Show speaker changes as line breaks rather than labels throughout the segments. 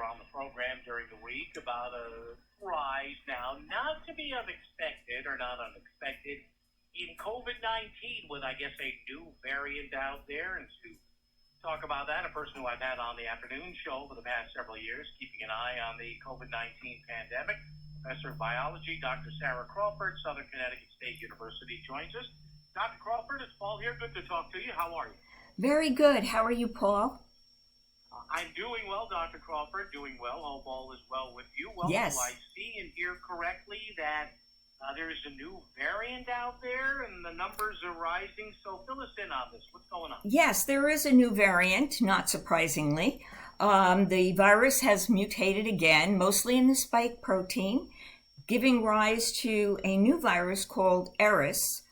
here on the program during the week about a rise now, not to be unexpected or not unexpected, in COVID-19 with, I guess, a new variant out there. And to talk about that, a person who I've had on the afternoon show for the past several years, keeping an eye on the COVID-19 pandemic, Professor of Biology, Dr. Sarah Crawford, Southern Connecticut State University, joins us. Dr. Crawford, it's Paul here. Good to talk to you. How are you?
Very good. How are you, Paul?
I'm doing well, Dr. Crawford, doing well. Hope all is well with you. Well,
Yes.
do I see and hear correctly that there's a new variant out there and the numbers are rising? So fill us in on this. What's going on?
Yes, there is a new variant, not surprisingly. The virus has mutated again, mostly in the spike protein, giving rise to a new virus called Eris,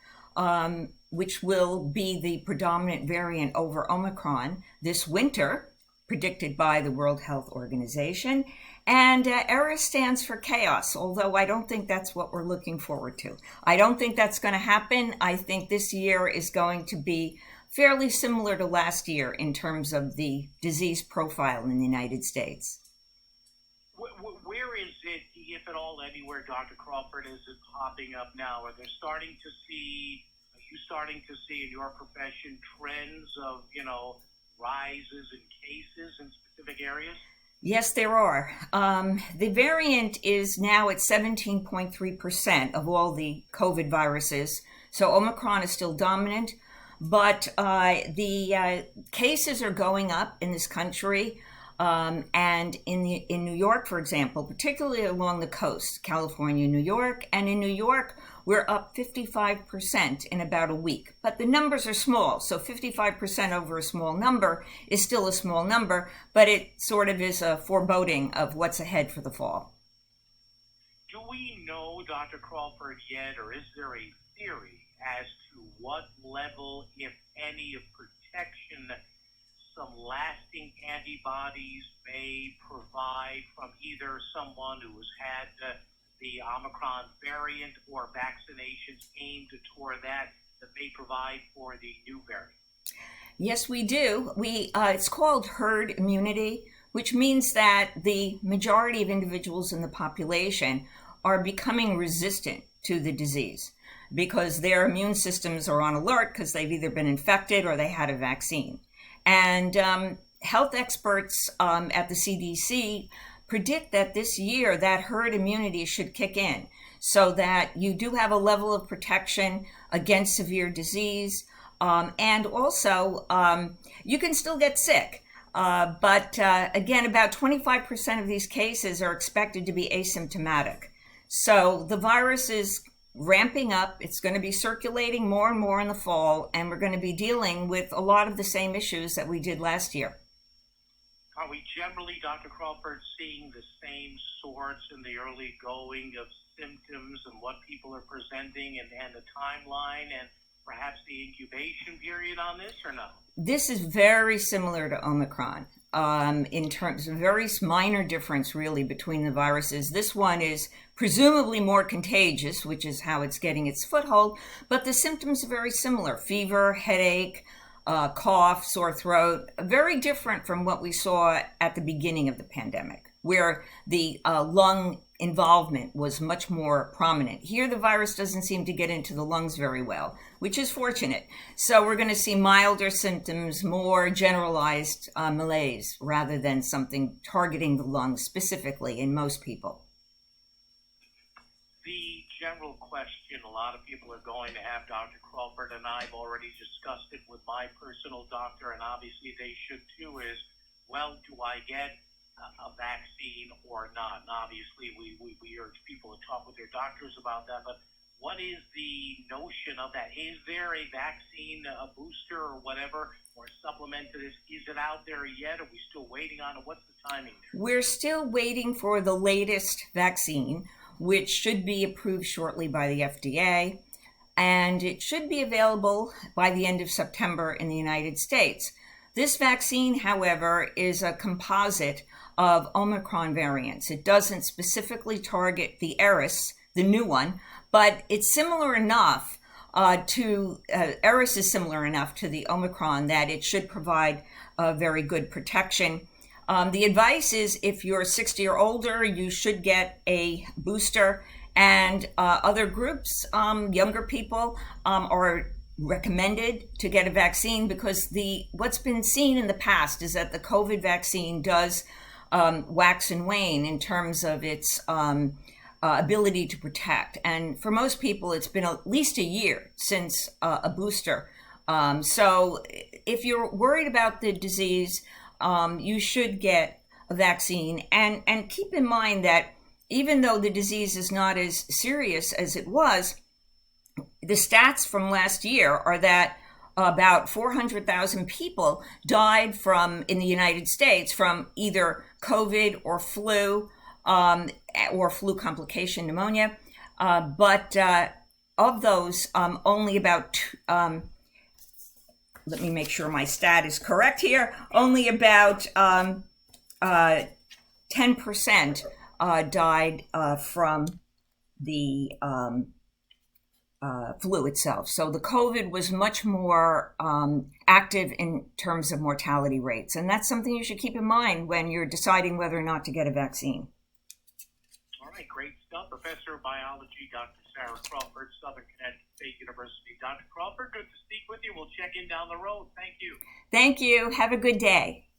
which will be the predominant variant over Omicron this winter, predicted by the World Health Organization. And Eris stands for chaos, although I don't think that's what we're looking forward to. I don't think that's going to happen. I think this year is going to be fairly similar to last year in terms of the disease profile in the United States.
Where is it, if at all, anywhere, Dr. Crawford, is it popping up now? Are you starting to see in your profession trends of, rises in cases in specific areas?
Yes, there are. The variant is now at 17.3% of all the COVID viruses. So Omicron is still dominant, but the cases are going up in this country. And in New York, for example, particularly along the coast, California, New York, and in New York, we're up 55% in about a week. But the numbers are small, so 55% over a small number is still a small number, but it sort of is a foreboding of what's ahead for the fall.
Do we know, Dr. Crawford, yet, or is there a theory as to what level, if any, of protection some lasting antibodies may provide from either someone who has had the Omicron variant or vaccinations aimed toward that may provide for the new variant?
Yes, we do. It's called herd immunity, which means that the majority of individuals in the population are becoming resistant to the disease because their immune systems are on alert because they've either been infected or they had a vaccine. And health experts at the CDC predict that this year that herd immunity should kick in so that you do have a level of protection against severe disease. And also, you can still get sick. But again, about 25% of these cases are expected to be asymptomatic. So the virus is ramping up. It's going to be circulating more and more in the fall, and we're going to be dealing with a lot of the same issues that we did last year.
Are we generally, Dr. Crawford, seeing the same sorts in the early going of symptoms and what people are presenting and the timeline and perhaps the incubation period on this, or no?
This is very similar to Omicron in terms of very minor difference really between the viruses. This one is presumably more contagious, which is how it's getting its foothold, but the symptoms are very similar: fever, headache, cough, sore throat, very different from what we saw at the beginning of the pandemic, where the lung involvement was much more prominent. Here, the virus doesn't seem to get into the lungs very well, which is fortunate. So we're going to see milder symptoms, more generalized malaise, rather than something targeting the lungs specifically in most people.
The general question a lot of people are going to have, Dr. Crawford, and I've already discussed it with my personal doctor, and obviously they should too, is, well, do I get a vaccine or not? And obviously we urge people to talk with their doctors about that, but what is the notion of that? Is there a vaccine, a booster or whatever, or a supplement to this? Is it out there yet? Are we still waiting on it? What's the timing there?
We're still waiting for the latest vaccine, which should be approved shortly by the FDA, and it should be available by the end of September in the United States. This vaccine, however, is a composite of Omicron variants. It doesn't specifically target the Eris, the new one, but it's similar enough Eris is similar enough to the Omicron that it should provide very good protection. The advice is if you're 60 or older, you should get a booster, and other groups, younger people, are recommended to get a vaccine because what's been seen in the past is that the COVID vaccine does wax and wane in terms of its ability to protect. And for most people, it's been at least a year since a booster. So if you're worried about the disease, you should get a vaccine. And keep in mind that even though the disease is not as serious as it was, the stats from last year are that about 400,000 people died in the United States from either COVID or flu complication pneumonia. But of those, only about, let me make sure my stat is correct here, only about 10% died from the flu itself. So the COVID was much more active in terms of mortality rates. And that's something you should keep in mind when you're deciding whether or not to get a vaccine.
All right, great stuff. Professor of Biology, Dr. Sarah Crawford, Southern Connecticut State University. Dr. Crawford, good to speak with you. We'll check in down the road. Thank you.
Thank you. Have a good day.